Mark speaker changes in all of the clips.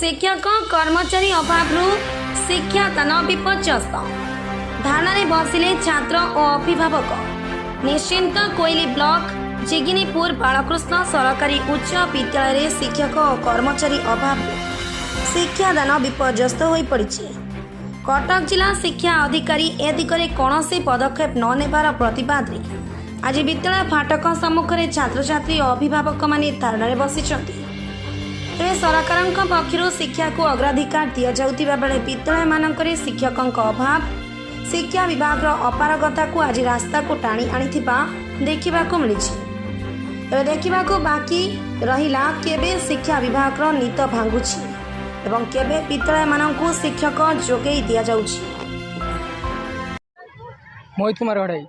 Speaker 1: शिक्षक कर्मचारी अभाव शिक्षादान विपर्यस्त धारणारे बसिले छात्र और अभिभावक। निश्चिंत कोइली ब्लॉक जिगिनीपुर बालकृष्ण सरकारी उच्च विद्यालय शिक्षक और कर्मचारी अभाव शिक्षादान विपर्यस्त हो पड़ी। कटक जिला शिक्षा अधिकारी ए दिगरे कौन पदक्षेप न नेबार प्रतिवाद आज विद्यालय फाटक सम्मुखें छात्र छात्री और अभिभावक माने धारणारे बसिଛନ୍ତି। तेज सरकार पक्षर शिक्षा को अग्राधिकार दि जाउतिबा बेले विद्यालय मानकरे शिक्षकों अभाव शिक्षा विभाग अपारगता को आज रास्ता को टाणी आनिथिबा देखिबाको मिलिछि। एबे देखिबाको बाकी रहिला केबे शिक्षा विभाग नीत भांगुछि एवं केबे विद्यालय मानकु शिक्षक जोगेई दिया जाउछि।
Speaker 2: मोहित कुमार घड़ाई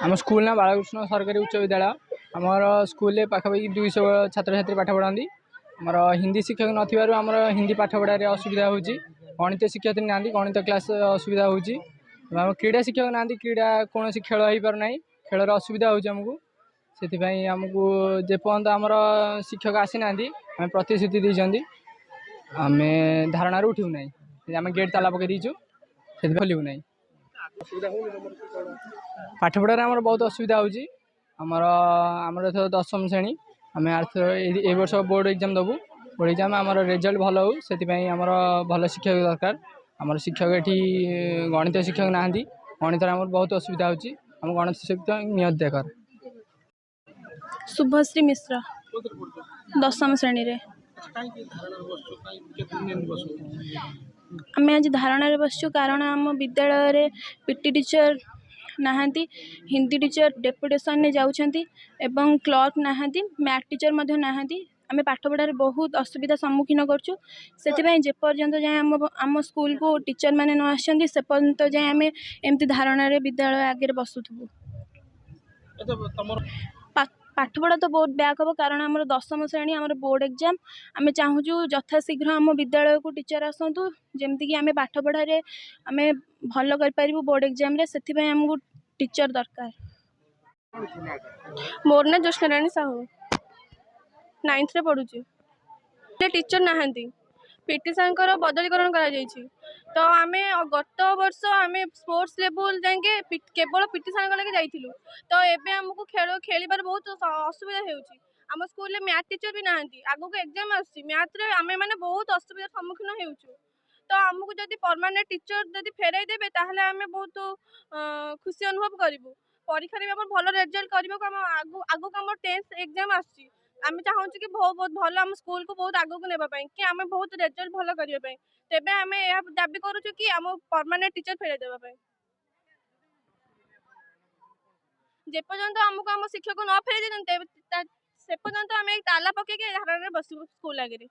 Speaker 2: आम स्कूल ना बालकृष्ण सरकारी उच्च विद्यालय आमर स्कूल पाखापाखि 200 छात्र छात्री पाठ पढ़ाती। आमर हिंदी शिक्षक नथिबारु आमर हिंदी पाठ पढ़ारे असुविधा होची। गणित शिक्षक ना गणित क्लास असुविधा होची। क्रीड़ा शिक्षक ना क्रीड़ा कौन खेल हो पार ना खेलर असुविधा होची। आमको से आमको जेपर्यंत आमर शिक्षक आसी ना आम प्रतिश्रुति देइछंती आम धारणार उठू ना आम गेट ताला पकई दीचु से खोलू ना। पाठ पढ़ार आमर बहुत असुविधा होची। आमर आमर एथर 10म श्रेणी आम ए वर्ष बोर्ड एग्जाम देवु। बोर्ड एग्जाम आमर रिजल्ट भल हो से आमर भल शिक्षक दरकार। आमर शिक्षक ये गणित शिक्षक ना गणित आमर बहुत असुविधा होची। आम गणित शिक्षक नियत दरकार।
Speaker 3: शुभश्री मिश्र 10म श्रेणी रे आम आज धारणार बसचु कारण आम विद्यालय पीटी टीचर नाहांती, हिंदी टीचर डेपुटेशन ने जाउछंती एवं क्लर्क नाहांती, मैथ टीचर मध्य नाहांती। आम पाठ पढ़ार बहुत असुविधा सम्मुखीन करछु। सेतिबाई जे पर्यंत जाय आम स्कूल को टीचर माने न आछंती से पर्यंत जाय आम एमती धारणार विद्यालय आगे बसुथबु। पाठ पढ़ा तो बहुत ब्याक हम कारण आम 10म श्रेणी आम बोर्ड एग्जाम आम चाहूँ यथाशीघ्र आम विद्यालय को टीचर आसतु जमती आम पाठ पढ़ारे आम भल कर बोर्ड एग्जाम रे से आमको टीचर दरकार। मोर ना ज्योत्स्नाराणी साहू 9th रे पढ़ुची। टीचर नहांती पीटी सर बदलीकरण कर तो आम गत वर्ष आम स्पोर्ट्स लेवल जाए केवल पीटी सर लगे जाइलु। तो एबे हमको खेल खेलिबार बहुत असुविधा होउची। आम स्कूल में मैथ टीचर भी नहांती। आगु को एग्जाम आसी मैथ रे आम माने बहुत असुविधा सम्मुखीन होउछु। तो आमको जदि परमानेंट टीचर जदि फेराई देबे ताहले आम बहुत खुशी अनुभव करिवु। परीक्षा रे हम भल रिजल्ट करबो को आगु आगु हम 10th एग्जाम आसी आम चाहूँ कि बहुत भल आम स्कूल को बहुत आगू नेबाई कि आम बहुत रिजल्ट भल करने तेबे आम यह दाबी करूँ कि आम परमानेंट टीचर फेराई देवाई। जेपर्यंत आमको आम शिक्षक न फेराई दे से पर्यंत आम ताला पकईकि धारणा बसबू स्कूल आगे।